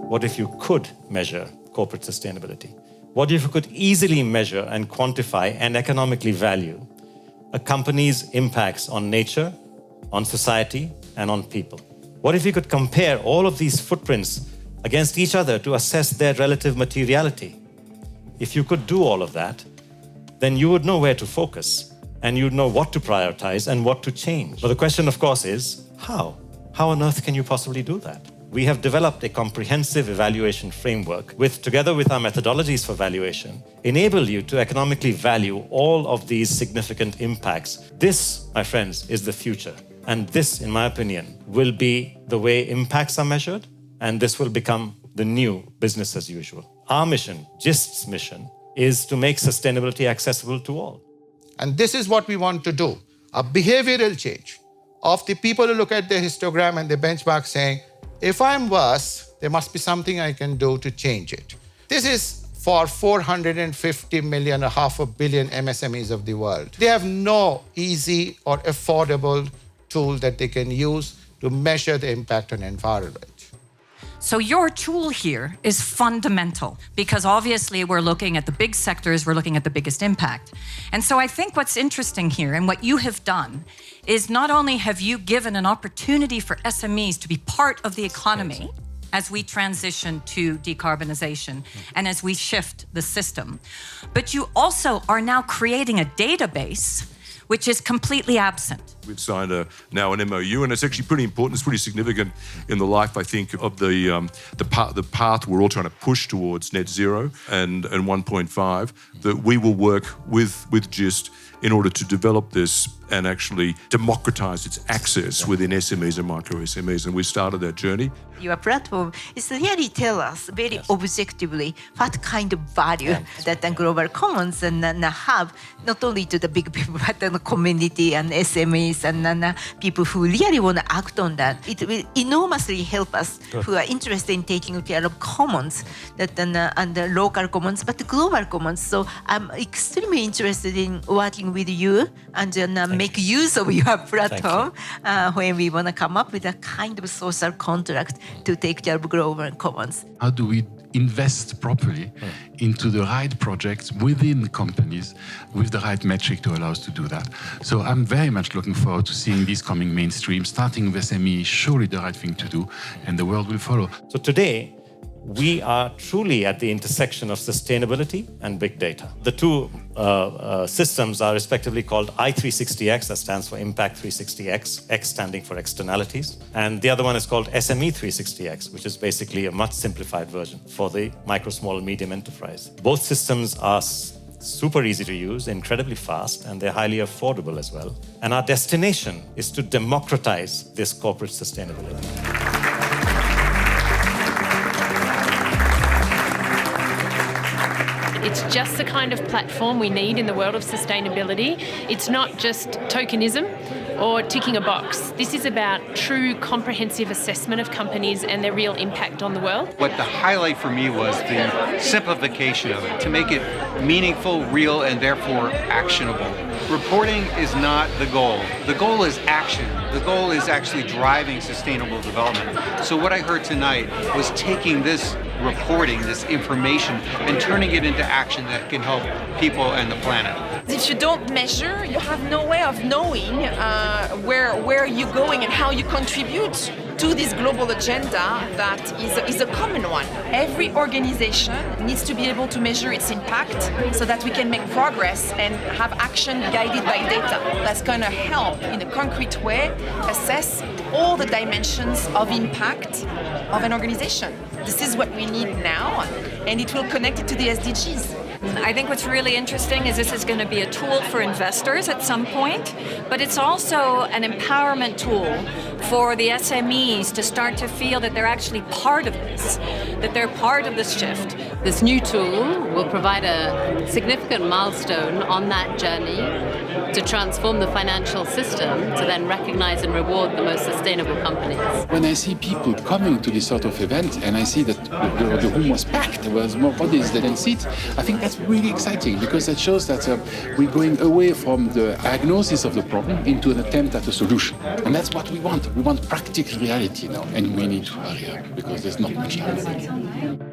What if you could measure corporate sustainability? What if you could easily measure and quantify and economically value a company's impacts on nature, on society, and on people? What if you could compare all of these footprints against each other to assess their relative materiality? If you could do all of that, then you would know where to focus and you'd know what to prioritize and what to change. But the question, of course, is how? How on earth can you possibly do that? We have developed a comprehensive evaluation framework together with our methodologies for valuation, enable you to economically value all of these significant impacts. This, my friends, is the future. And this, in my opinion, will be the way impacts are measured, and this will become the new business as usual. Our mission, GIST's mission, is to make sustainability accessible to all. And this is what we want to do, a behavioral change of the people who look at their histogram and their benchmark saying, if I'm worse, there must be something I can do to change it. This is for 450 million or half a billion MSMEs of the world. They have no easy or affordable tool that they can use to measure the impact on environment. So your tool here is fundamental because obviously we're looking at the big sectors, we're looking at the biggest impact. And so I think what's interesting here and what you have done is not only have you given an opportunity for SMEs to be part of the economy as we transition to decarbonization and as we shift the system, but you also are now creating a database which is completely absent. We've signed now an MOU, and it's actually pretty important. It's pretty significant in the life, I think, of the path we're all trying to push towards net zero and 1.5. That we will work with GIST in order to develop this and actually democratize its access within SMEs and micro SMEs. And we started that journey. Your platform is really tell us very objectively what kind of value that the global commons and have, not only to the big people, but the community and SMEs and people who really want to act on that. It will enormously help us who are interested in taking care of commons and the local commons, but the global commons. So I'm extremely interested in working with you and make use of your platform when we want to come up with a kind of social contract to take care of global commons. How do we invest properly into the right projects within companies with the right metric to allow us to do that? So I'm very much looking forward to seeing this coming mainstream, starting with SME, surely the right thing to do, and the world will follow. So today, we are truly at the intersection of sustainability and big data. The two systems are respectively called I360X, that stands for Impact 360X, X standing for externalities. And the other one is called SME 360X, which is basically a much simplified version for the micro, small, and medium enterprise. Both systems are super easy to use, incredibly fast, and they're highly affordable as well. And our destination is to democratize this corporate sustainability. It's just the kind of platform we need in the world of sustainability. It's not just tokenism or ticking a box. This is about true comprehensive assessment of companies and their real impact on the world. What the highlight for me was the simplification of it, to make it meaningful, real, and therefore actionable. Reporting is not the goal. The goal is action. The goal is actually driving sustainable development. So what I heard tonight was taking this reporting, this information, and turning it into action that can help people and the planet. If you don't measure, you have no way of knowing where you're going and how you contribute to this global agenda that is a common one. Every organization needs to be able to measure its impact so that we can make progress and have action guided by data. That's going to help in a concrete way assess all the dimensions of impact of an organization. This is what we need now, and it will connect it to the SDGs. I think what's really interesting is this is going to be a tool for investors at some point, but it's also an empowerment tool for the SMEs to start to feel that they're actually part of this, that they're part of this shift. This new tool will provide a significant milestone on that journey to transform the financial system to then recognize and reward the most sustainable companies. When I see people coming to this sort of event and I see that the room was packed, there was more bodies than seats, I think that's really exciting because that shows that we're going away from the diagnosis of the problem into an attempt at a solution. And that's what we want. We want practical reality now, and we need to hurry up because there's not much time.